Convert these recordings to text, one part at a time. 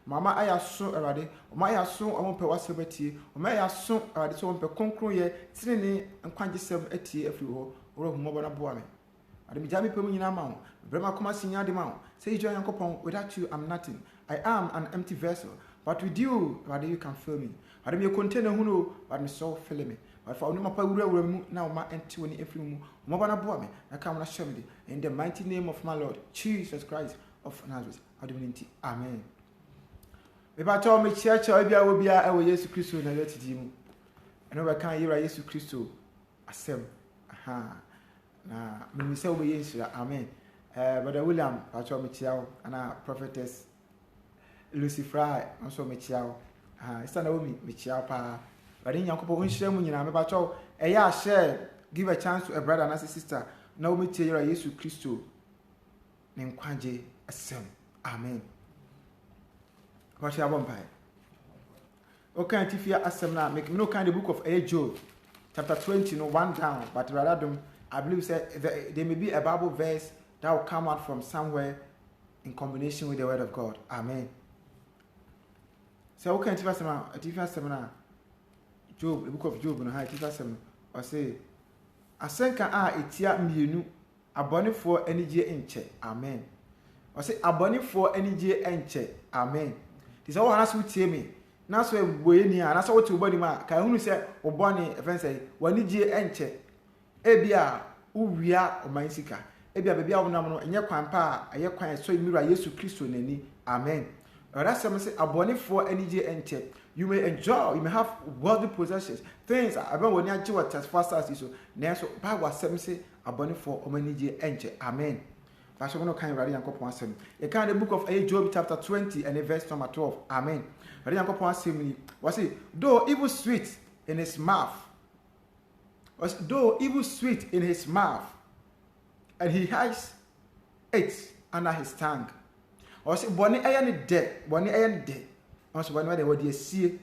mama ayaso awade oma ayaso ompe wasebati oma ayaso awade so ompe konkron ye tinene nkwagesem atie afiri ho woro humobo na boa me ade mi jami pemu nyina ma ho brema koma sinya de ma ho say you Yankopon without you I'm nothing I am an empty vessel but with you awade you can fill me ade me container hu no but me so fill me but for onuma pa wura mu na oma enti woni afiri mu humobo na boa me na ka wona shemde in the mighty name of my Lord Jesus Christ of Nazareth aduminti amen. Eba to me church bia wo bia e wo Yesu Kristo na yetidi mu eno be kan yira Yesu Kristo asem aha na me se wo be yensira amen. Brother William pacho me chiao ana prophetess Lucifer also me chiao isa na wo me chiao pa bari Yankopon unhire mu nyina me pacho eya share give a chance to a brother and sister na wo me tie yira Yesu Kristo ne nkwaje asem amen. What you have on pie? Okay, if you asem na make me no kind the book of Job chapter 20 no one down but rather I believe say there may be a Bible verse that will come out from somewhere in combination with the word of God. Amen. So okay, if you asem na Job the book of Job no ha if asem or say asenka etia mienu abonefo anigye enche amen. Or say abonefo anigye enche amen. This all has to tell me. Now so we ni ana so what body ma ka hunu say obone efen say wanigye enche ebia uwia omansika ebia bebia wonam no enye kwan pa eye kwan so imira Yesu Kristo nani amen. That's some say abonefo anigye enche. You may enjoy, you may have worldly possessions, things about when you what as fast as so na so Bible say abonefo omanigye enche amen. Pastor no kan radi Yankopon asem. E kan the book of Job chapter 20 and verse number 12. Amen. Radi Yankopon asem ni was say though evil sweet in his mouth. Though evil sweet in his mouth and he hides it under his tongue. Or say boni ayen de. Also boni we de wodi asie.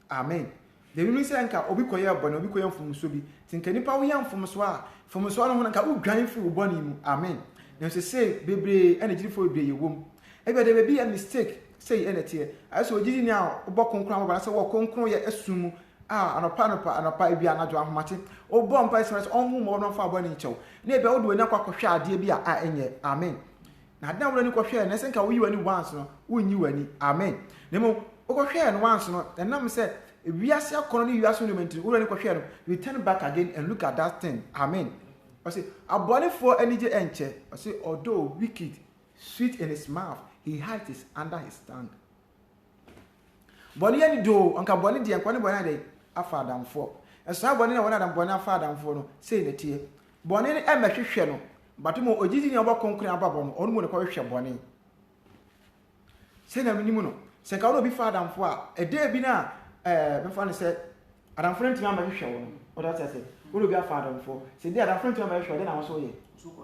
Amen. The meaning say nka obi koye boni obi koye mfumuso bi. Tinka nipa wo yam mfumuso a mfumuso no ho nka udwan fi boni mu. Amen. Now say bebre energy for bebre yewom ebe there be a mistake say enete I so gidi ni a obo konkran ba say wo konkron ye asum anopa bia anajo ahomate obo mpa say onhu mo no fa abo ni nchew na ebe wo do ni akwakohwe ade bia enye amen na dan wo ni kohwe na senka wo yi wani once no wo nyi wani amen nemo okohwe no once no enam say wiase akono ni wiase no menti wo ni kohwe no you turn back again and look at that thing amen. I say, abonefo anigye enche. I say, although wicked, sweet in his mouth, he hides it under his tongue. Boni ani do, anka boni di anka boni ade afa adamfo. Esa boni na wona adamfo na afa adamfo no, say ne tie. Boni ni e mehwehwe no, but mo ogidi ni obo konkran ababo no, onu mo ne ko hwehwe boni. Say na minimu no, se ka no bi fa adamfo a, e dey bi na me fa ne say adamfo ntimi amehwehwe wo. What does I say? Will be a father for say they are friend to my show, then I was so ye.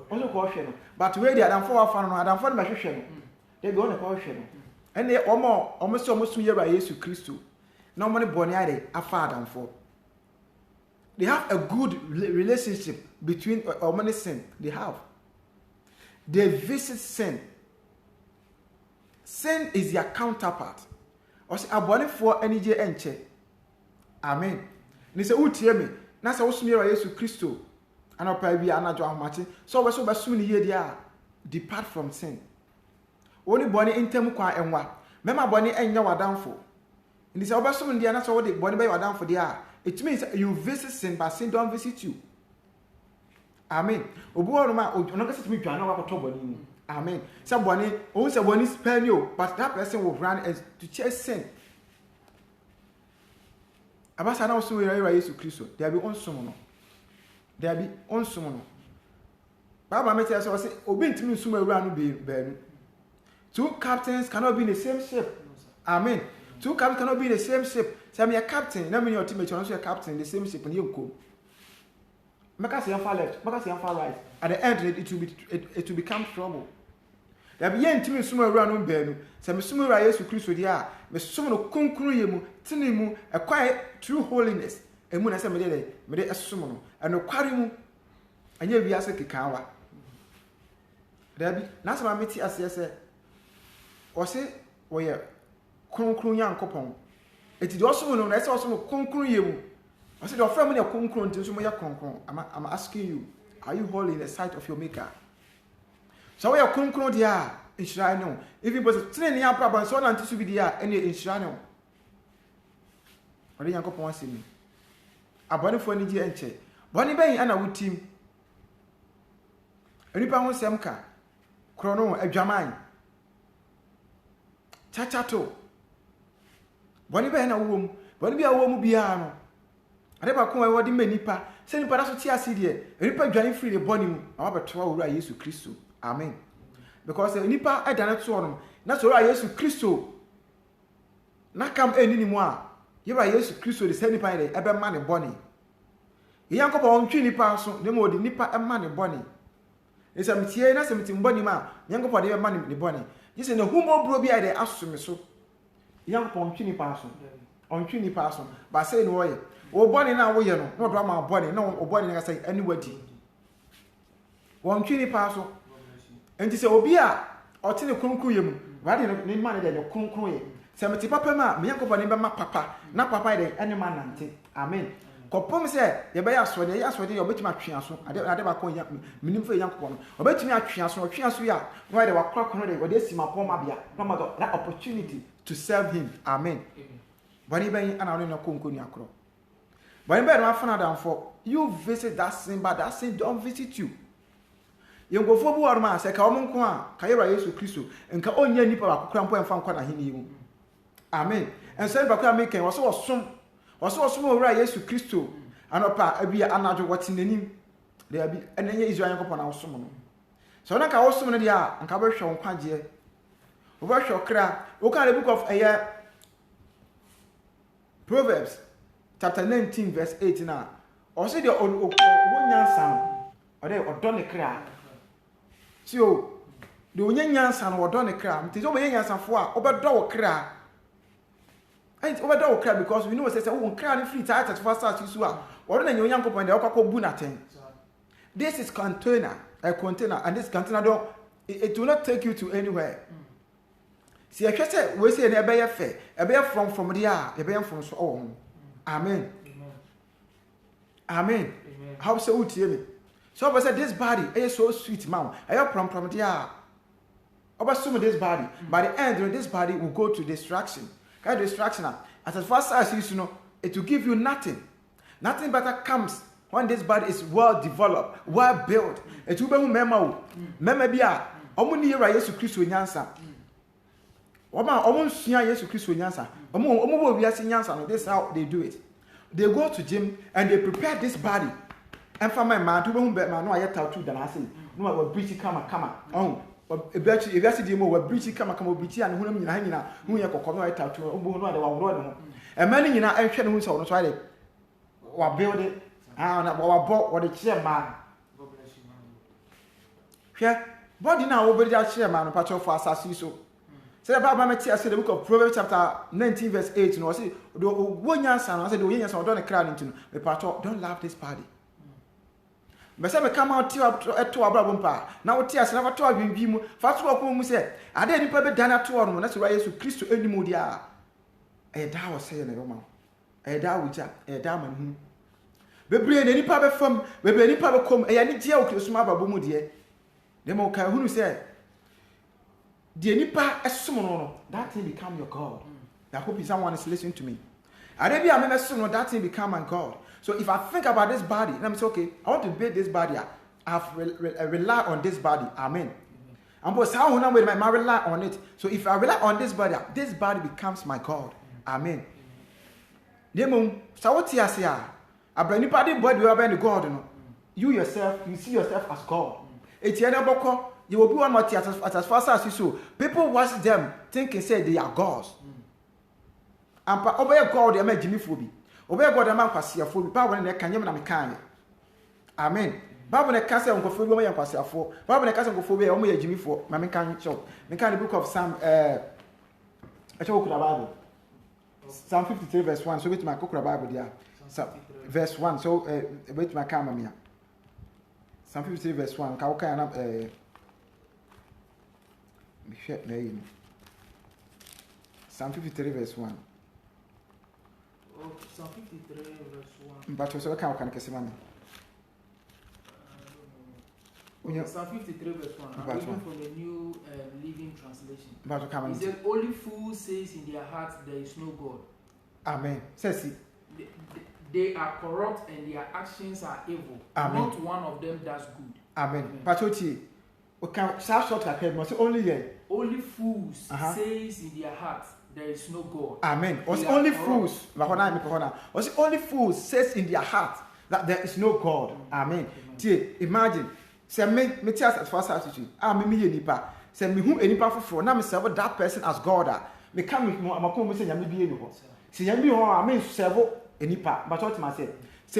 Also caution. But where they are for a fan, I don't find my show. They go on a caution. And they almost 2 years by Jesus Christ. No money born a father for. They have a good relationship between or many sin. They have. They visit sin. Sin is their counterpart. Or say, abonne for any day enche. Amen. Ni say, utie me. Na say wosumira Yesu Kristo anopa bia anajo ahomate so we so basum ni ye dia depart from sin oni boni ntem kwa enwa mema boni enya wadamfo ndi say obasum dia na so wode boni be wadamfo dia it means you visit sin but sin don't visit you amen obu oruma ono ka setimi dwan na wakoto boni mu amen say boni o say boni spare you but that person will run and to chase sin. Abasa na osu wera Yesu Kristo there be onsom no Baba me tell say obi ntimi nsum awura no be baanu. Two captains cannot be in the same ship. Amen. Two captains cannot be in the same ship. Say me a captain, na me your teammate also a captain in the same ship and you go. Make say far left, make say far right. At the end it will become trouble. There be ntimi nsum awura no baanu. Say me sum awura Yesu Kristo dia me sum no konkro yemu tinimu a quiet true holiness. Emu na say me de esum no. Eno kware mu anya wiase kekawa. There be na say me ti ase say o say wo ye kronkron Nyankopɔn eti de osom no na ese osom kronkron ye mu I said your friend when you kronkron nti so mo ya kronkron I'm asking you are you holy in the sight of your maker so we are kronkron dia inhyira no even but tene ne apraba so na ntisu bi dia ene inhyira no ɔde Nyankopɔn asemi abɔnefo ni gye enche bɔne bɛn ana wutim enipa ho sɛm ka krono adwaman chachato bɔne bɛn na wom bɔne bi a wom bia no ade ba ko ɛwɔ de manipa sɛ nipa da so ti ase de enipa dwan free de bɔne mu na wabɛtoa owura Yesu Kristo amen because nipa ɛdane to no na so owura Yesu Kristo na kam enini mu a yɛba Yesu Kristo de sɛ nipa de ɛbɛma ne bɔne Nyankopɔn ntwi nipa so de mo de nipa ɛma ne bɔne esa mtie na sɛ mtim bɔne ma Nyankopɔn de ɛma ne bɔne yise na humo bro bi a de asome so Nyankopɔn ntwi nipa so ɔntwi nipa so ba sɛ ne wɔyɛ wo bɔne na wo yɛ no na ɔdɔ ma bɔne na wo bɔne na sɛ ani wadi wɔn ntwi nipa so enti sɛ obi a ɔte ne kronkron yɛ mu wade ne ma ne de ne kronkron yɛ sɛ mete papa ma Nyankopɔn ne bɛma papa na papa de ɛne ma nante amen kopom sɛ yɛbɛyɛ asɔde yɛ asɔde yɛ obetumi atwea so ade ba ko minim fa Nyankopɔn no obetumi atwea so ya no de wakora kono de wɔde asima pɔm abia na ma that opportunity to serve him amen bani bɛn ana no konko ni akoro bani bɛn no afana damfo you visit that sin but that sin don't visit you yengofo bu warma sɛ ka wɔn nko a ka yɛra Yesu Kristo nka onya nipa bakokora mpo emfa nkwa na hene yi amen ɛnsɛ bakora meken wɔso owura Yesu Kristo anopa abia anajo wɔte nanim de abi enye Israel Nyankopɔn na wɔsom no so na ka wɔsom no dia anka bɛhwɛ wɔn kwagye wɔbɛhwɛ okra wo kan the book of Proverbs chapter 19 verse 8 na ɔse de wonyansa no ɔde ɔdɔ ne kra si o de wonyansa no ɔdɔ ne kra mte so wonyansa fo a ɔbɛdɔ wo kra and over that cry because we know say we cry and free tight at first start so a or na Nyankopɔn de okakɔ bu naten this is a container and this container don't it will not take you to anywhere see I say we say na ɛbɛyɛ fɛ ɛbɛyɛ from there ɛbɛyɛ from so oh amen amen how say utie me so I said this body is so sweet man ɛyɛ from there obasum this body by the end this body will go to destruction. Distraction as fast as you know it will give you nothing better comes when this body is well developed well built it will be mema bia omo ni yera Yesu Kristo nyansa omo nsua Yesu Kristo nyansa omo bo wiase nyansa no this is how they do it they go to gym and they prepare this body and for my man to be man no aye tattoo than I say no wa breach kama ebiachi ebiasi di mo wa breach kama obichi an hunam nyina hu ye kokko no aye tattoo obo no ade wa woro de ho e mani nyina ehwe ne hu se wo no so ade wa build it na wa bo wo de kire ma hwe body na wo be ja kire ma no patcho for asasi so say Bible meti ase the book of Proverbs chapter 19 verse 8 no say do wonyansa no say do wonyansa do ne kra no ntino me patcho don't love this body Bese me come out to abrabom pa na wo ti ase na fato adwinbi mu fato akọ mu se ade nipa be dan ato no na se wa Yesu Kristo enimu dia e da wo se ne roma e da wo ja e da man hu bebre ne nipa be fam bebre nipa be kom e ya ne dia wo Kristo ma abrabom mu de mo ka hunu se de nipa esom no that thing become your God. I hope someone is listening to me. Ade bia me mesom no that thing become my God. So if I think about this body, let me say, okay, I want to build this body. I have rely on this body. Amen. And but how when I rely on it. So if I rely on this body becomes my God. Amen. Nemo, so what you say? I bring you body body you are God. No, you yourself, you see yourself as God. It's you will be one more as fast as you so. People watch them thinking say they are gods. And over God, they make Jimmy Phoebe. Obey God man kwasiafo bi Bible na kanyem na mekan amen Bible na kase nkofo bi mo kwasiafo Bible na kase nkofo bi o mo yagimifo ma mekan show mekan the book of Psalm Bible Psalm 53 verse 1 so with my kokura Bible there verse 1 so with my camera me Psalm 53 verse 1 ka wokan na me hwe na yi Psalm 53 verse 1. Oh, Psalm 53 verse 1. But also can kese mami. Psalm 53 verse 1. I'm reading from the New Living Translation. It says, only fools says in their hearts there is no God. Amen. Says he. They are corrupt and their actions are evil. Amen. Not one of them does good. Amen. Pachoti. We can short only fools says in their hearts there is no God. Amen. Only fools. Only fools says in their heart that there is no God. Amen. Imagine. Say me tell us first attitude. Me nipa. Say me who nipa for na me serve that person as God. Me come me amakom say nyame bi eni ho. Say nyame bi ho me serve nipa. But what ma say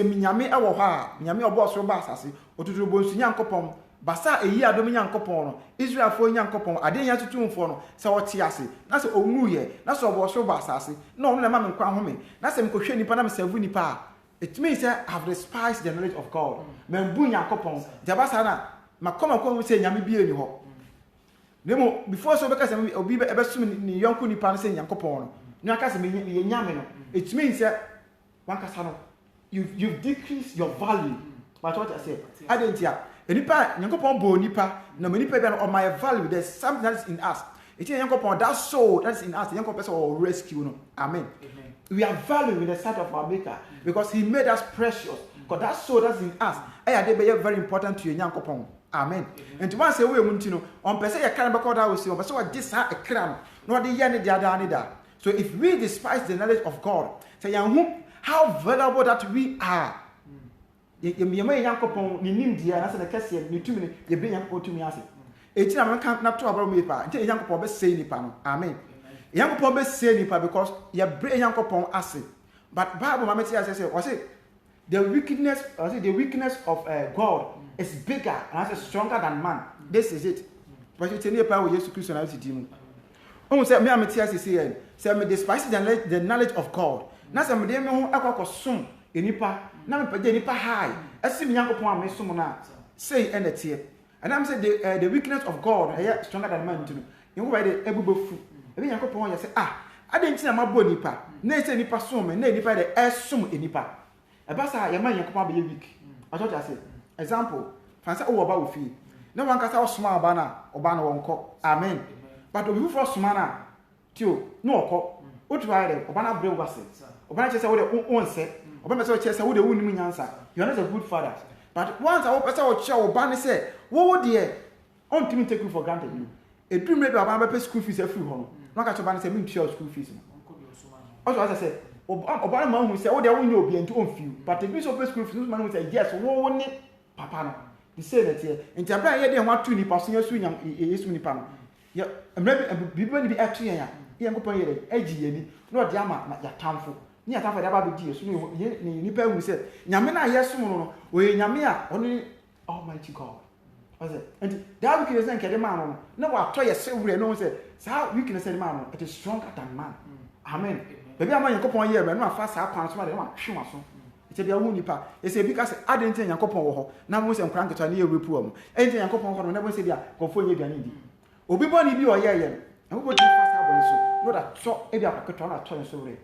me nyame e wo ho a nyame obo so ba asase otutu bonsu nyankopon basa eyi adom nyankopon no Israel fo nyankopon ade nya tutumfo no se wo te ase na se onwu ye na se obo so ba asase na ono na ma me nkwa home na se me kohwe nipa na me serve nipa. It means that I have despised the knowledge of God. Membu nyankopon jabasa na makoma say nyame bi eni ho. Nemo before so beka say obi ebe sum ni yonko nipa no say nyankopon no na aka say me nyame no. It means that one kasa no you've decreased your value. But what I say adentia nipa nyankopon bo nipa na nipa bi on my value there's something that is in us. It is nyankopon that soul that is in us. Nyankopon person will rescue no. Amen. We are valued in the sight of our Maker because He made us precious. Because that soul that's in us, they be very important to you, Nyankopon. Amen. And to one say we want to know, on person you can't because that we see, on person what this a cram, no the year the other. So if we despise the knowledge of God, say how valuable that we are. You may Nyankopon ni nim dia na say the kese ni tumi ni bring Nyankopon tumi ase. Eti na man kan na to about me pa. Nti Nyankopon be say nipa no. Amen. Yankopon be say nipa because you bring Yankopon ase. But Bible mama tell us say the wickedness of God is bigger and stronger than man. This is it. But you tell me about Jesus Christ and how to do. Say me am tell us say me despise the knowledge of God. Na say me dey me ho akwakosom enipa na me page nipa high. Asim Yankopon am som na say enete. And I'm say the weakness of God is stronger than man too. You go by the ebubofu. Ebi Yankopon ya say adenti na mabo nipa na say nipa som na nipa de esom enipa eba sa ya man Yankopon be weak. I thought I say example fancy o oba ofi na wan kasa osoma aba na oba na wonko. Amen. But obi for osoma na tio no okọ otu ayre oba na bre wase oba na chese wo de onse oba na chese wo de wunnim nyansa. You are not a good father. But once I person o che oba ne say wo de on timi take you for granted. A dream maybe about pay school fees every home. No catch about say me share school fees. Also as I said, oba man who say oh there won you obi ento on few. But the bishop pay school fees man who say yes wo ni papa no. The say that here. Nti abran ye dey ho atu ni person yesu nyam yesu nipa no. Ya maybe bibi ni bi atu ya. Ye nkopon ye dey agi ye ni. No de ama ya tamfo. Ni ya tamfo dey ba be di yesu ni nipa hu say nyame na yesu no o ye nyame a ono Almighty God. And that weakness is not man. No, I try to say we know say how weakness is man. It is stronger than man. Amen. Baby, I'm going to come here. Man, fast. I can't smile. I'm sure. It's a be a nipa. It's a because I didn't think Yankopon wo. Na mo say nkran keto na ye repu am. Enti Yankopon ho no na bo say bia konfo nye bia ndi. Obi boni bi o ye ye. Na bo di fast abon so. No that so e bia keto na to so re.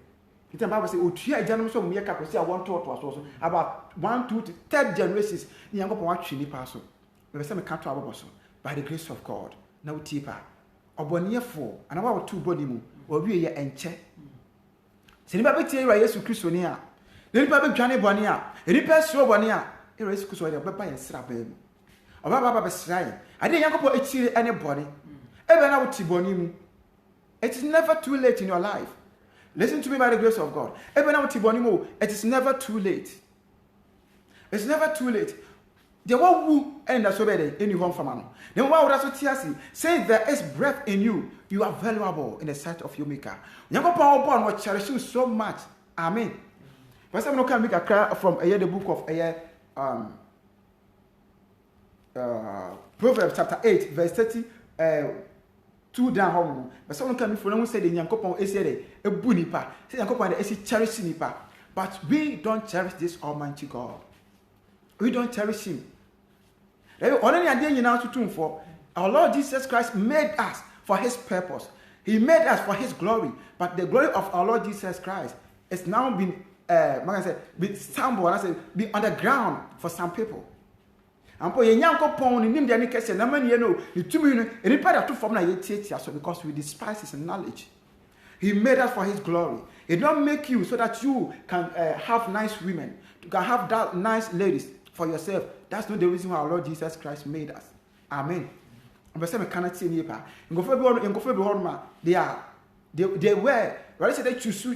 It's a Bible say otua ajanom so mo ye ka ko say I want to so about 1 2 3 generations Yankopon wa twi nipa so. We say me can't travel by the grace of God. Now tipa. Oboniefo and our two body mu or we ye enche. Se ni ba betie ra Yesu Kristo ni a. Ni ba be dwane boni a. Ni pa suro boni a. E Yesu Kristo de ba ye sra ba mu. Oba ba be sra ye. Ade Yankopon echire ene boni. E be na wo ti boni mu. It is never too late in your life. Listen to me by the grace of God. E be na wo ti boni mu. It is never too late. It's never too late. The one who and so better any one from man. Then why would I say there is breath in you? You are valuable in the sight of your Maker. Yankopon upon what cherish you so much. Amen. But some no can make a cry from the book of Proverbs chapter 8 verse 32 down home. But someone can for them say the Yankopon is a bunipa. Say Yankopon is cherish nipa. But we don't cherish this Almighty God. We don't cherish him. Our Lord Jesus Christ made us for his purpose. He made us for his glory, but the glory of our Lord Jesus Christ is now been stumbled and I say be underground for some people. And for Yankopon, in India, Nikas, and Naman, the 2 million, and part of 2 from so because we despise his knowledge. He made us for his glory. It don't make you so that you can have nice women, you can have that nice ladies for yourself. That's not the reason why our Lord Jesus Christ made us. Amen. But some cannot see near. They were. Rather say they choose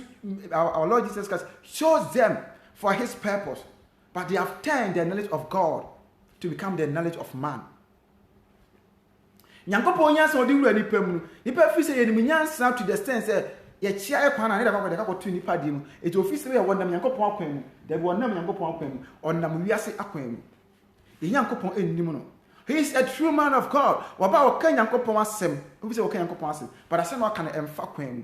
our Lord Jesus Christ chose them for his purpose, but they have turned their knowledge of God to become the knowledge of man. Nyankopon nyansa odi wura nipa mu nipa fi say enimi nyansa to the extent say ye chia e kwana na de ka ko tu nipa di mu e to fi say ye wonam Nyankopon akwan mu de be wonam Nyankopon akwan mu onam wiase akwan mu ye Nyankopon ennim no. He is a true man of God. Waba o kan Nyankopon asem obi say o kan Nyankopon asem but asem no kan emfa kwan mu.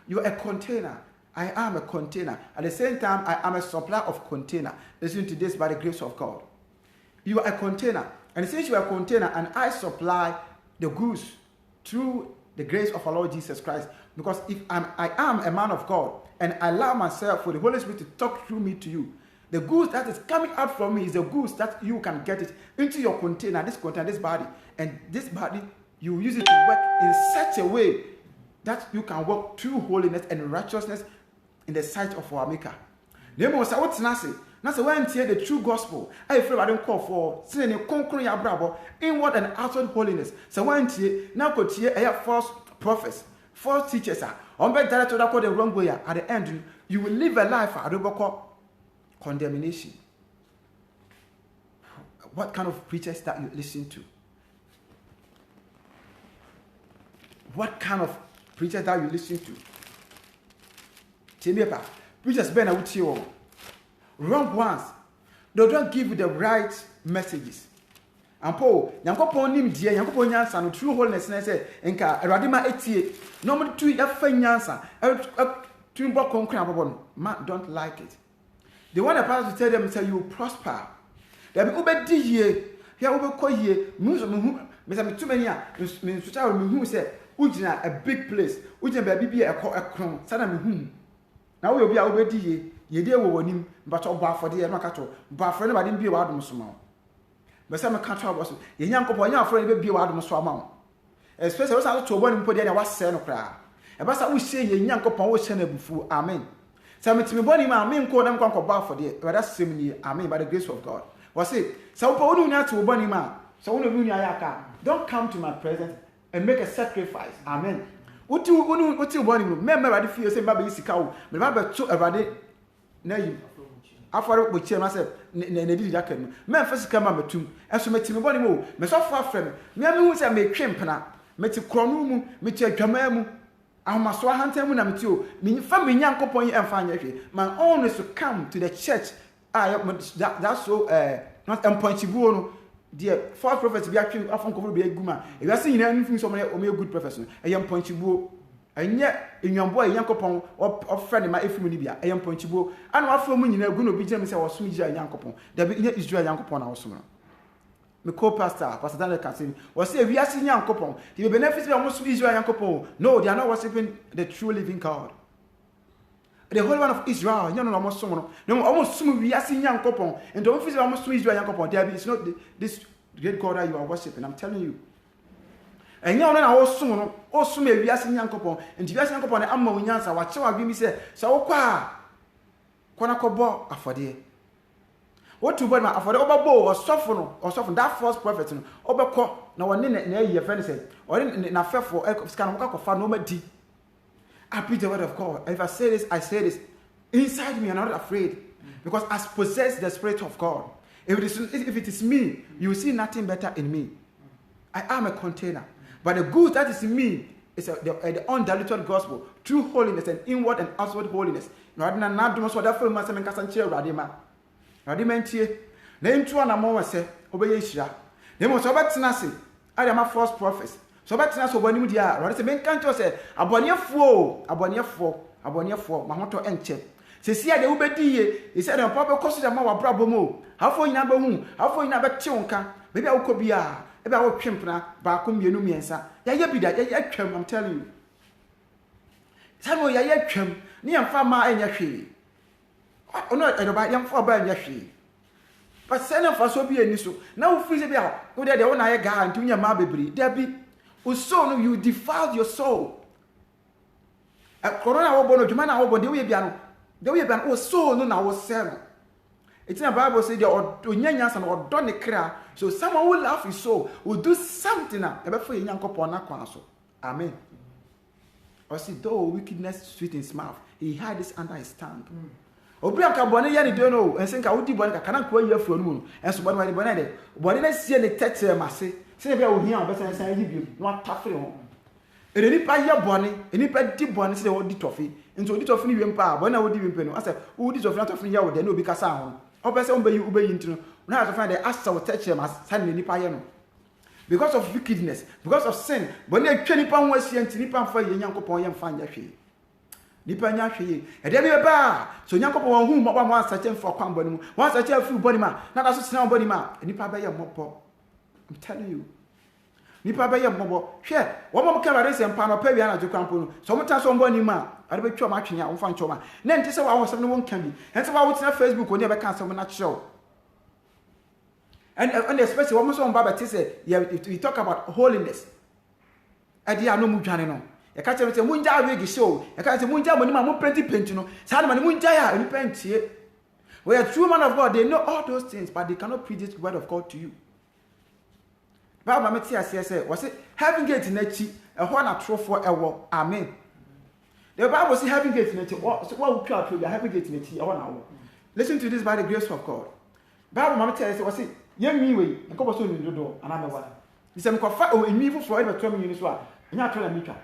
You are a container. I am a container. At the same time, I am a supplier of container. Listen to this by the grace of God. You are a container. And since you are a container and I supply the goods through the grace of our Lord Jesus Christ, because if I am a man of God and I allow myself for the Holy Spirit to talk through me to you, the goods that is coming out from me is the goods that you can get it into your container, this body. And this body, you use it to work in such a way that you can walk through holiness and righteousness in the sight of our Maker. Nemo sa what's nasi? Nasi when hear the true gospel. I feel I don't call for sin and conquering your bravo inward and outward holiness. So when hear now could hear a false prophets, false teachers are on back director that call the wrong way. At the end, you will live a life of condemnation. What kind of preachers that you listen to? What kind of preachers that you listen to? Tell preachers been out here wrong ones. They don't give you the right messages. And Paul, Yankopon nim dear, Yankopon nyansa no true holiness na say enka Eradima etie. Normally two yafa nyansa. Two bo konkran abobon. Man don't like it. They want the pastor to tell them say you prosper. They be obedi ye. Here obekọ ye. Me say too many a me sucha me hu say ujina a big place. Ujina ba bibia ekron. Sada me hu. Na we obi a obedi ye dey wo wonim but obo afode e maka to bo afode ba dem bia wa adom so ma be say me ka to obo so ye Nyankopon nya afode be bia wa adom so ama especially we say to obo nim podi na wa se no kra e ba sa wo hye ye Nyankopon wo hye na bufu amen say me timi boni ma me nko dem kwa bo afode e da sem ni amen by the grace of God we say so wo no nya to obo nim ma so wo no nya ya ka don't come to my presence and make a sacrifice amen Uti boni mu me Awurade fie se mba be sika wo me ba to Awurade na yi afaro bo chie ma se na didi da kan me mfa sika ma matum enso metimi boni mu me so fa afre me hu se me twempena meti krono mu meti adwama mu ahomaso ahantan mu na meti o me fa me Nyankopon yi emfa anya hwe man only to come to the church that's so not empointibu no the false prophets be actually afon ko be aguma e wi ase nyina nfin so o good prophets no e yam ponchibuo enye enwambo e Nyankopon ofre ne ma efim ni bia e yam ponchibuo ana afro mu nyina agu no bi gem se wo som Israel Nyankopon da bi nye Israel Nyankopon na wo som no me co-pastor Pastor Daniel Kasim was say wi ase Nyankopon the benefits be wo som Israel Nyankopon no they are not worshiping the true living God. The Holy One of Israel, you know, almost someone, no, almost some we are seeing Yankopon, and don't feel almost Israel Yankopon. There is not this great God that you are worshiping. I'm telling you. And you know, also, also, we are seeing Yankopon, and you are seeing Yankopon, I'm more Yansa, what shall I give me say? So, Quanacobo, Afade. What to burn my Afade, Oberbo, or soften that false prophet, Oberco, no one in your friend said, or in a fair for Scanwalk for nobody. I preach the word of God. If I say this, I say this. Inside me, I'm not afraid. Because I possess the Spirit of God. If it is me, you will see nothing better in me. I am a container. But the good that is in me is the undiluted gospel. True holiness and inward and outward holiness. Radina na do so that film must make us anche radima. Radima ntie. Na ntu ana mo wese obeye hira. Na mo so betena se. I am a false prophet. So betena so bani mu dia. Rade se men kan cho se abonefo ma hoto enche. Se sia de ubedi ye, e se dem papa koso de ma wa brabo mo. Hafo nyina ba hu, hafo nyina be te wonka. Bebi a wokobia, e be a wotwempena ba ko mienu miensa. Ya ye bida, ya twam I'm telling you. Samuel ya twam ne yemfa ma enya hwe ono edoba yemfa ba enya hwe but sene fa so bi ani so na wo free se bia wo de wo na ye ga antu nya ma bebri da bi o soul no you defile your soul corona wo bono djuma na wo bo de wo ye bia no o soul no na wo sell it's in the Bible say the onyanya san odo ne kra so someone who love his soul will do something na e be for Nyankopon na kwan so amen. Or see, though wickedness sweet in his mouth, he hide this under his tongue. Obi anka bone ye ne do no, ense nka wodi bone ka kana kwa yi afro no mu. Enso bone wadi bone de. Bone na sie ne tete mase. Se bia wo hia obesa san yi biom, no atafre ho. Ere ni pa ye bone, eni pa di bone se wo di tofi. Nso di tofi ni wiem pa, bone na wodi wiem pe no. Ase wo di tofi na tofi ya wo de na obi kasa ho. Obesa wo ubeyi ntino. Na aso find the asa wo tete mase san ni pa ye no. Because of wickedness, because of sin, but they twenty pound was here and Nipan for Yankopon and find your fee. Nipan Yashi, and there be a bar. So Yankopon whom one wants such for Pambon, once I tell few body man, not as a small body man, and Nipa by a mopo. I'm telling you. Nipa by a mobo, share one more carry and pan of Periana to Campo, sometimes on body man, I'll be too much in your own fan choma. Then this is how someone can be, and so I would say Facebook will never cancel not show. And especially when someone Baba say, yeah, we talk about holiness. Adi anu mujane no. E ka tell me say munja we show. E ka say munja money ma mo plenty paint no. Say man munja ya any paint here. We are true man of God, they know all those things, but they cannot preach the word of God to you. Baba me tia say was it heaven gate na chi, e ho na tro for ewo. Amen. The Bible say heaven gate na chi. What we try to heaven gate na chi e ho na wo. Listen to this by the grace of God. Bible mama tia say was it yemi we nko so ni dodo anamewa ni se mko fa o enwi fufo e be to me ni so a nya to na mitwa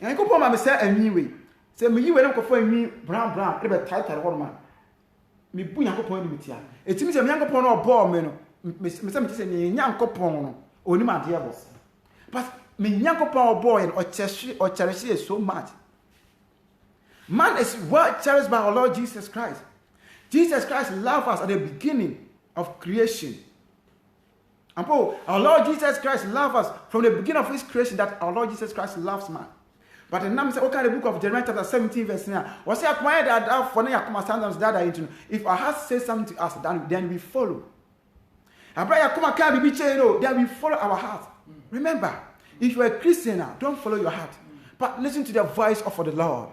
nko po ma me se enwi we se me yi we nko fa enwi brown e be tight ho ma me bu nko po ni mitia etimi se me nko po no obo me no me se me se ni nko po no oni ma de ebo but me nko po obo en o cherish so much. Man is well cherished by our Lord Jesus Christ. Jesus Christ loved us at the beginning of creation. And our Lord Jesus Christ loves us from the beginning of his creation, that our Lord Jesus Christ loves man. But the name says, okay, the book of Jeremiah chapter 17 verse 9. Was it acquired that for now sometimes that if our heart says something to us, then we follow. And brother, come can be then we follow our heart. Remember, if you are a Christian now, don't follow your heart, but listen to the voice of the Lord,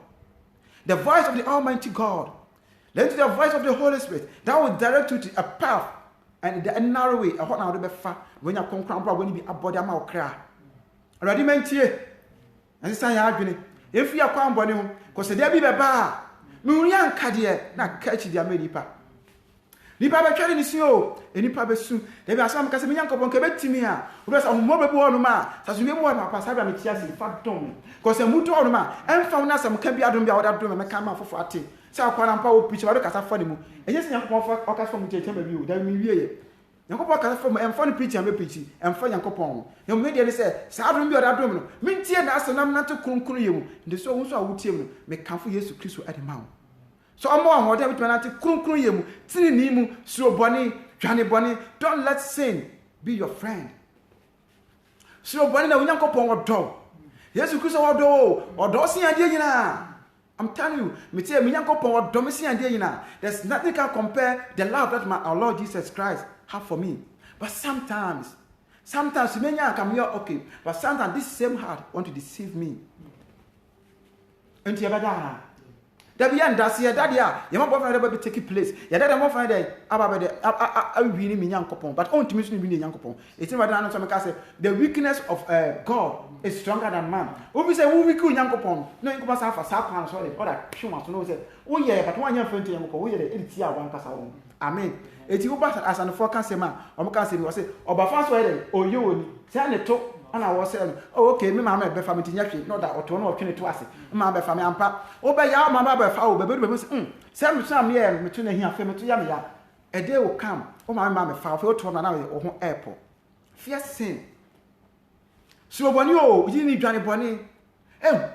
the voice of the Almighty God. Listen to the voice of the Holy Spirit that will direct you to a path. And the narrow way, I want now to be far when you come crown, when you be a body of cry. Already meant here. And this time, if you are crown body, because there be a bar, Murian Cadia, not catch the America. Nipa be twere ni si o enipa be su de be asam kase me Nyankopon ke betimi a wo so mo be bo no ma saso me mo ma pa sabe me tia si fa don ko se muto no ma emfa na asam ka bi adom bi a woda dom me ka ma fofo ate se akwara mpa wo pichi wado kasa fa ne mu enye se Nyankopon fa o kasa fa mu cheche ma bi o da mi wie ye Nyankopon kasa fa mu emfa no pichi am pichi emfa Nyankopon yo me de se sa adom bi woda dom no me ntie na asanam na te kronkron ye mu de so wo so a wo tie mu no me kanfo Yesu Kristo ade ma wo. So I'm more what every man kun yemu tini nimu so boni dwane boni. Don't let sin be your friend. So boni na Nyankopon odo. Yesu Kristo odo sin ade nyina. I'm telling you, me tell me Nyankopon odo me sin ade nyina. There's nothing can compare the love that our Lord Jesus Christ have for me. But sometimes you may come here okay, but sometimes this same heart want to deceive me. Enti abada that be and that's here, that yeah, you might be taking place. Yeah, that I'm more find about I really mean Yankopon, but on to me, Yankopon. It's not that I'm say the weakness of God is stronger than man. When we say, we cool Yankopon, no, you must have a sappan, sorry, or that show must know, say, oh, yeah, but 1 year friend to Yankopon, we had 8 years, 1 casa. Amen. It's you back as an forecast man, or Macassi was say, or by fast way, or you, say, and talk. And I was saying, oh, okay, me mamma be family nyaki, not that or to know of 22 ase. Mamma be family and pap. Oh, by ya mamma be foul, baby, some year between here, family to Yamia. A day will come. Oh, my mamma foul for to another or airport. Fear sin. So when you need Johnny Bonnie,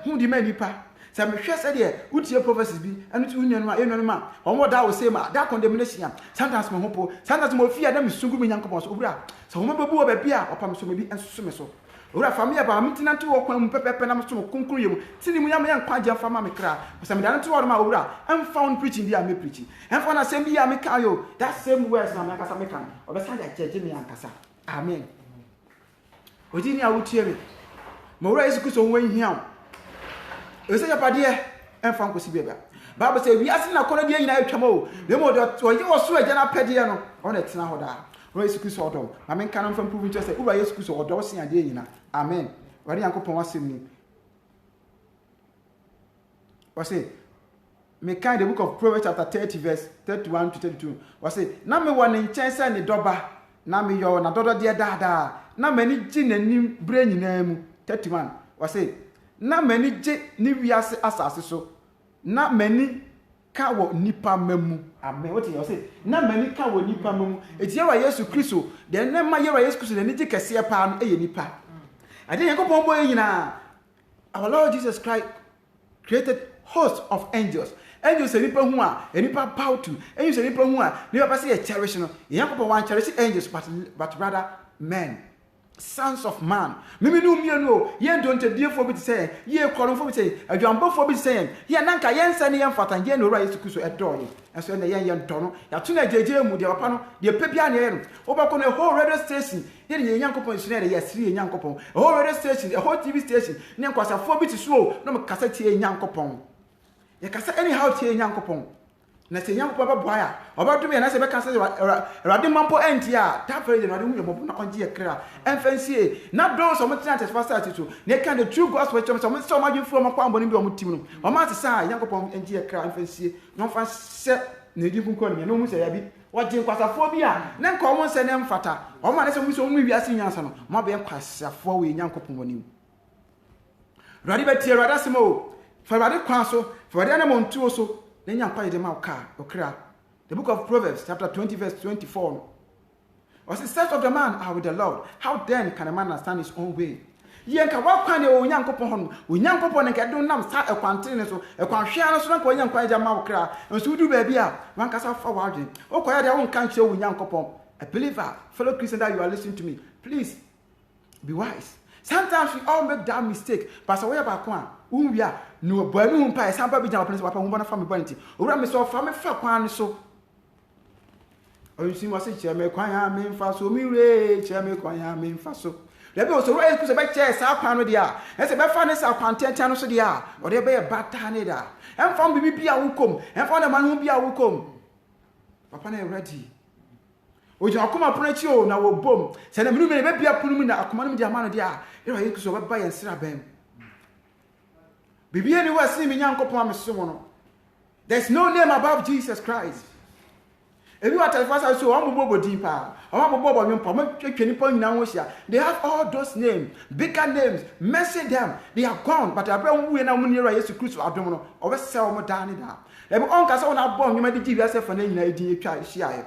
who demand you pa? Some share said, yeah, would your prophecies be, and to union, man, or what that will say, that condemnation. Sometimes my hope, sometimes more fear them is soon going young couples over. So remember, baby, or perhaps maybe and so. ora famia ba mitinante wo kwan mu pepepe na mso kunkun yemu tini mu yam yan kwaje fama me kra so me dan to wo ma ora am found preaching dia me preaching am found asem bia me kan yo that same words na me kasa me kan obesa ja church me ankasa amen oji ni awutie me mo ora Yesu Kristo won hiam ese ya pade am found ko si bia Bible say we asin na kono dia nyina atwam o dem o ye wo so agya na pede no ona tena ho da ora Yesu Kristo odom ma me kan am prove to say ora Yesu Kristo odom sin ade nyina amen wari yankopon wasem ni wase me kind the book of Proverbs chapter 30 verse 31 to 32 wase na me won nchen se ne doba na me yo na dodo de daada na mani gi nanim bre nyina mu 31 wase na mani gi ni wiase asase so na mani ka wo nipa mamu amen what you say na mani ka wo nipa mamu etie wa Yesu Kristo de na ma yewa Yesu Kristo de ni gi kese pa no eye nipa ade yankopon boy nyina our Lord Jesus Christ created hosts of angels say nipa hu a nipa bow to say nipa hu a nipa pa say cherish no yankopon wan cherish angels but rather men sons of man mimi no mienu ye donte diefo bi say ye koronfo bi say adwambofo bi say ye nanka ye nsa ne ye mfata ye no ra Yesu Kristo edoye enso na ye nto no ya to na jeje mu de papa no de pebia na ye no obako no whole radio station ye ne yankopon sune de ye siri yankopon whole radio station a whole TV station ne nkwasafo bi ti so no me kasa tie yankopon ye kasa anyhow tie yankopon na se yankopon ba boya obadum ye na se be kasa rade mampo entia ta fere de rade hu ye bobo na onje ye kra enfansie na do so mutena tesfasa atitu ne kan the true gospel chom so ma dwefo ma kwa mboni bi o mutim no o ma te sa yankopon enje ye kra enfansie no fa se na edi kunko ne no mu se ya bi waje nkwasafo bi a ne nka o mo se ne mfata o ma ne se mu so mu wiase nyansa no ma be nkwasafo we yankopon woni rade be tie rade asemo fa rade kwa so fa rade na mo ntuo so then you inquire them okra. The book of Proverbs, chapter 20, verse 24. Was the steps of the man are with the Lord. How then can a man understand his own way? Yanka wakwane o nyankopon o nyankopon nke do nam sa ekwantene so ekwanhwe so nka o nyankwan ja ma okra. Nso du ba bia wanka sa fa wadwe. Okoya de won kan kire o nyankopon. A believer, fellow Christian that you are listening to me, please be wise. Sometimes we all make that mistake. Pastor we ba kwa unwia no boanu mpa e sampa bi jama pese papa humbo na family bonity owura me so fa me fa kwan so oyusi mo se che me kwan ya me mfa so mi re che me kwan ya me mfa so le be so right so be che sa kwan no dia e se be fa ne sa kwan tenten no so dia o de be bata ne da emfa bibi bia wukom emfa na manu bia wukom papa na ready ojo akoma pronachi o na wo bom se na minu me be bia punu mu na akoma no dia ma no dia e ro ye so be ba ye nsira bem Bibi ni wasi mi nyankopon ameso no. There's no name above Jesus Christ. If you are telling so omobobo dimpa, omobobo nyompa, mo twetwe nipa nyina ho hia. They have all those names, bigger names, mention them. They are gone, but abra wu na munira Yesu Kristo adom no. Obese o mo dani da. Ebi onka se wona bo nwoma di jiwi asefa na nyina edin etwa hia ye.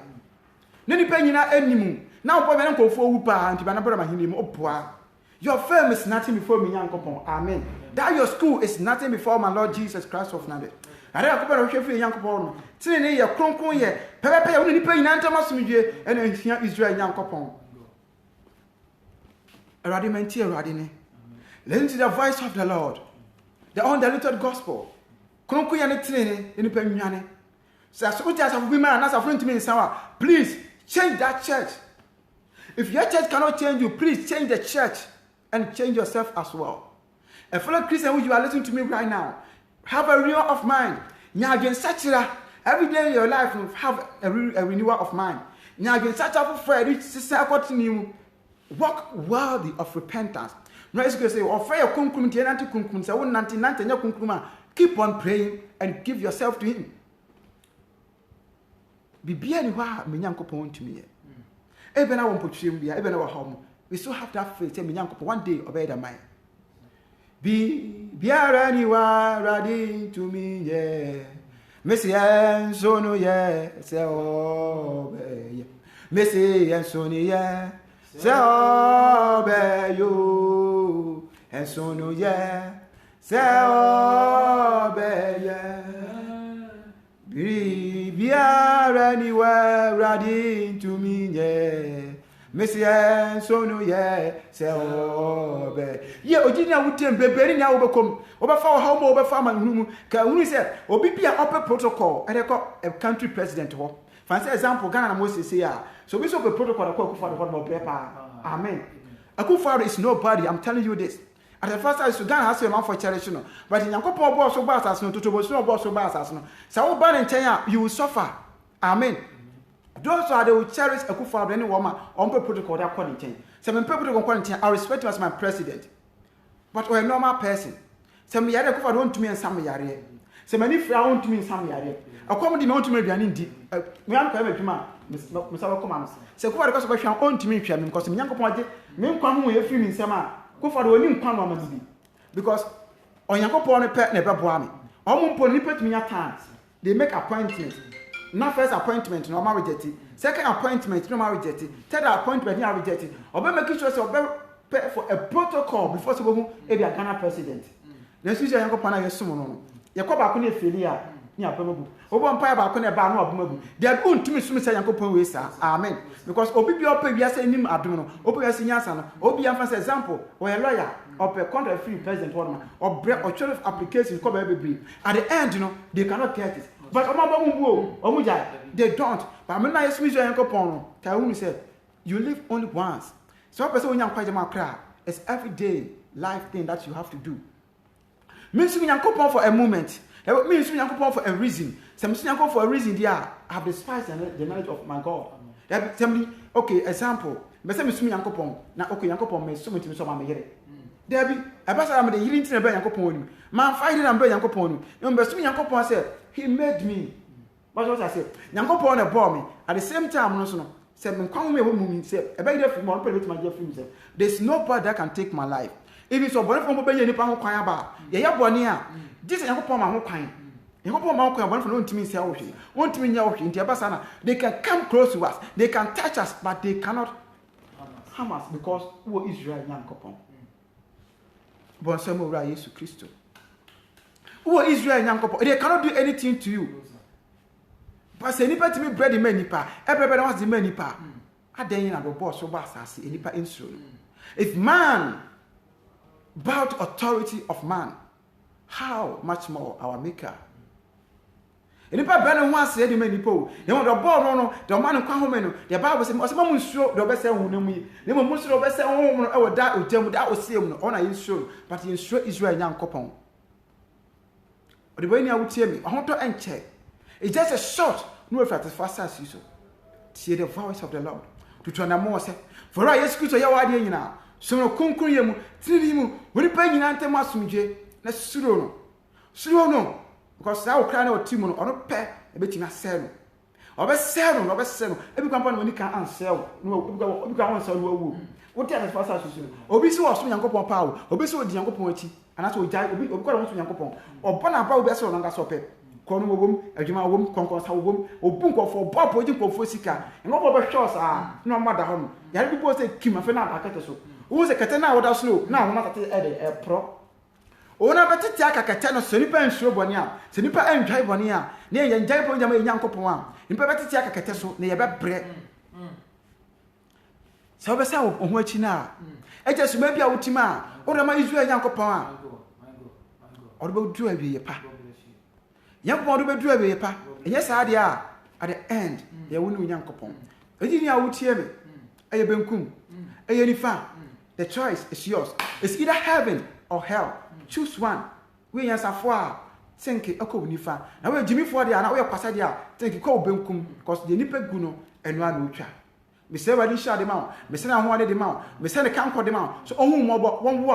Ne nipa nyina animu. Na obo be na nkofo wu pa antiba na bra mahini mu oboa. Your firm is nothing before me nyankopon. Amen. That your school is nothing before my Lord Jesus Christ of Nazareth. I don't know what you're yankopon. Tine ye kronkron ye. Pepe ye oni nipa nyina ntama somdwe ena hia Israel yankopon. Erade menti erade ne. Listen to the voice of the Lord. The undiluted gospel. Kronkron ye ne tine ne nipa nwane. So as uja sa bi man na sa front me nsawa. Please change that church. If your church cannot change you, please change the church and change yourself as well. A fellow Christian who you are listening to me right now, have a renewal of mind. Every day in your life, have a renewal of mind. Walk worthy of repentance. Keep on praying and give yourself to Him. We still have that faith. One day, obey the mind. Biara ni wa radi to me ye Messi en sono ye se obe Messi en sono ye se obe yo en sono ye se obe ye Biara ni wa radi to me ye Monsieur so no ye say obe ye oginia wutem beberi na wobekom obefa how mo obefa man hunu ka hunu say obi bia open protocol e a country president ho fancy example Ghana na Moses say ya so we so be protocol Akufo-Addo for paper amen Akufo-Addo is nobody. I'm telling you this. At the first time, Sudan has a man for charity, no. But in Yanko boss so bad as no to boss so bad as no. So bad in China, you will suffer. Amen. Those are they will cherish Akufo-Addo any woman on protocol that quarantine. Some people don't quarantine. I respect him as my president, but we're a normal person. Some yare Akufo-Addo want to me and some yare. Some many friends want to me and some yare. I come to me want to me be an indi. We are coming to man. Mr. Commands. So Akufo-Addo because we shall own to me because me Yanko point me kwa hu e free me nsema Akufo-Addo oni nkwa no amadi because onyankopon ne pe ne beboa me omo mpo ni pet me at they make appointment na first appointment no ma reject second appointment no ma reject third appointment no ma reject obe make sure say obe pay for a protocol before so hu e be a Ghana president na so say onyankopon na yesom no ye kwa ba ko ne failure ni apamabu obo mpa ba ko ne ba no abomabu they are going to me sum say onyankopon we sa amen because obi bi opa wiase nim adom no opa wiase nyansa no obi am for example or a lawyer or a contract free president or choice of application ko ba be at the end you know they cannot get it but they don't but me na yesu mi onyankopon no ta hu say you live only once so person onyan kwaje ma kra it's everyday life thing that you have to do me su onyankopon for a moment me su onyankopon for a reason some su onyankopon for a reason there I have despised the knowledge of my God. Somebody, okay, example. Me say me sumi Yankopon. Na okay, Yankopon me sumi timi so ma me yere. There be abasa am dey healing tin be Yankopon ni. Man fighting am be Yankopon ni. No be sumi Yankopon say he made me. What I say? Yankopon na born me. At the same time no so no. Say me kwan me wo mu say e be dey film on pele to my film say. There's nobody that can take my life. If it's obone from be ye nipa ho kwan aba. Ye ya bone a. This Yankopon ma ho kwan. They can come close to us, they can touch us, but they cannot harm us because who is Israel Yankopon? But some of Jesus Christ. Who is Israel Yankopon? They cannot do anything to you. But say nipa to me bread the nipa, everybody wants the nipa. I then na boss so bas as nipa insul. If man bow to authority of man, how much more our maker? Enipa bene ho ase de manipa o ne mo do ball no de man kwa ho me no de Bible say o se mamu nsuro de obese hu na mu yi ne mo nsuro obese hu mo e woda ojam da osiem no ona nsuro but nsuro Israel Nyankopon o de bani awutie me ho to enche it's just a short no if at fast as you so see the voice of the Lord to twana mo say for I Jesus Christ ya wade nyina so no kunkun ye mu tiri mu woni pa nyina ntem asomdwe na suro no because now cry no team no pe e betimi asel no obesel no ebi kwampa no ni kan ansel no obi kwa won sel no awu what tell us fast as you obi si wo so Nyankopon pa wo obi si wo di Nyankopon achi anaso ojai obi kwa won so Nyankopon obona pa obi asel no nga so pe kono wom adwuma wom konkon sa wom obu nkofo bopo oji nkofo sika ngofo be hwe sa no mada ho no yare bi bo se kim afa na akate so wo se kete na woda so na ho na tate e pro ona betiti akakete no so nipa nsuo bone a se nipa andwai bone a ne ye njai bone jama Nyankopon a nipa betiti akakete so ne ye bebre se obesa wo ho achi na eje so ma bia wotima o de ma Israel Nyankopon a o de be du awie ye pa Nyankopon do be du awie ye pa enye sa de a at the end ye wo ni Nyankopon eji ni a wotie me eye benkum eye nifa the choice is yours. It's either heaven or hell. Choose one. We answer for think eko nifa. Na we jimi for dia na we kwasa dia think ko benkum because the nipa gu no enu an otwa. Me say wadi sha de ma, me say na ho ade de ma, me say ne kan ko de ma. So ohun mo bo won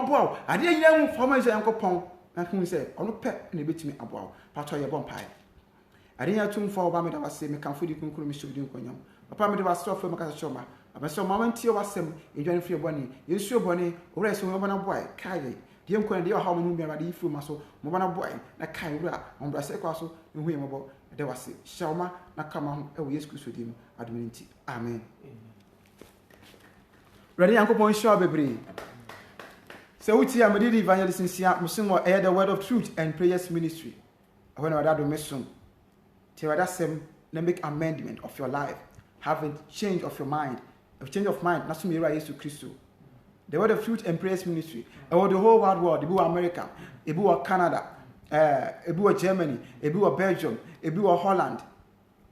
boa. Ade nyina hu for ma Yankopon na hu say ono pe na betimi aboa. Pastor ye bon pai. Ade nya tum for ba me da wase me kan fodi kunkuru me shobdi nkonyam. Papa me de wase of me ka choma. Abaso mama ntie wasem edwan fie bone yesuo bone owura so mo bana boy kai die nkwan de ha mo nu bia de ifu maso mo bana boy na kai owura on bra se kwa so ehu ye mo bo de wase shawma na kama ho e wo Yesu Kristo dim adminti amen ready Yankopon show bebre se wuti am de evangelist nsia musim the word of truth and prayers ministry when wada do mesom te wada sem na make amendment of your life have a change of your mind a change of mind na so me ra Jesus Christo the word of truth and praise ministry or the whole wide world ebi America ebi Canada ebi Germany ebi Belgium ebi Holland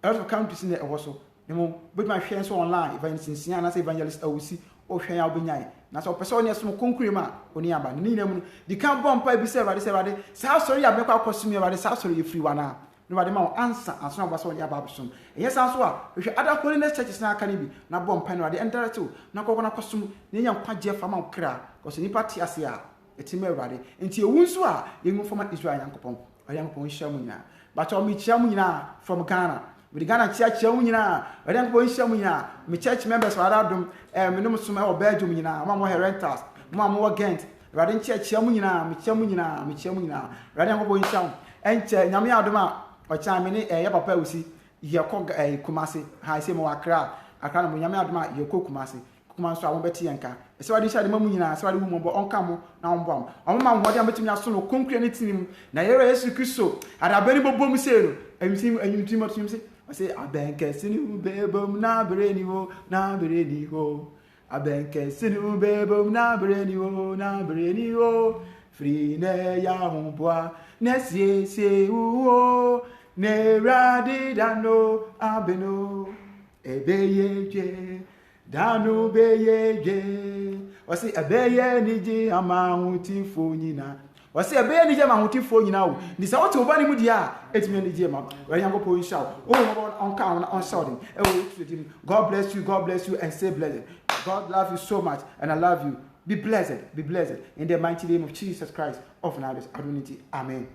a lot of countries in there also nemo but my friends online evangelist na say evangelist awusi o hwan ya obenyan na so person ne so konkre ma oni aba ni na mu di kan bomb pa bi say everybody sa sorry ya mekwa kosumi everybody sa sorry you free wana nobody ma answer aso ba so oni aba absom yes so a hwe other holiness churches na aka ni bi na bomb pa no de enter to na kokona kosum ne nya kwagye fa ma kra cause ni party ase a etime everybody enti ewu nso a yengu former Israel yankopon ayankopon hia mu nyina but o mi hia mu nyina from Ghana we Ghana church mu nyina ayankopon hia mu nyina me church members wa radom me no som e Belgium nyina ma mo rentals mo Ghent everybody church mu nyina me hia mu nyina ayankopon hia mu enche nyame adom a o cha me ne ya papa usi ye ko Kumasi ha se mo Accra na mo nyame adom a ye ko Kumasi kuma so a won beti yanka e se wadi sha de mamu nyina se wadi wu mo bo onka mo na won bo am ma ho de am betimi aso no konkre ne tinim na yero Yesu Kristo adabani bobom se no anyutim matum se I say abenke sinu bebom na bereni ho abenke sinu bebom na bereni ho free ne ya honboa ne sie wo ne radi dano abeno ebeyeje danu beyeje wasi ebeye niji amahuti fonyina wasi ebeye niji amahuti fonyina wo ndi sa wote obani mu dia etimi niji ma yangopo insha o mo on count on shouting God bless you and stay blessed. God love you so much and I love you. Be blessed in the mighty name of Jesus Christ of Nazareth. Amen.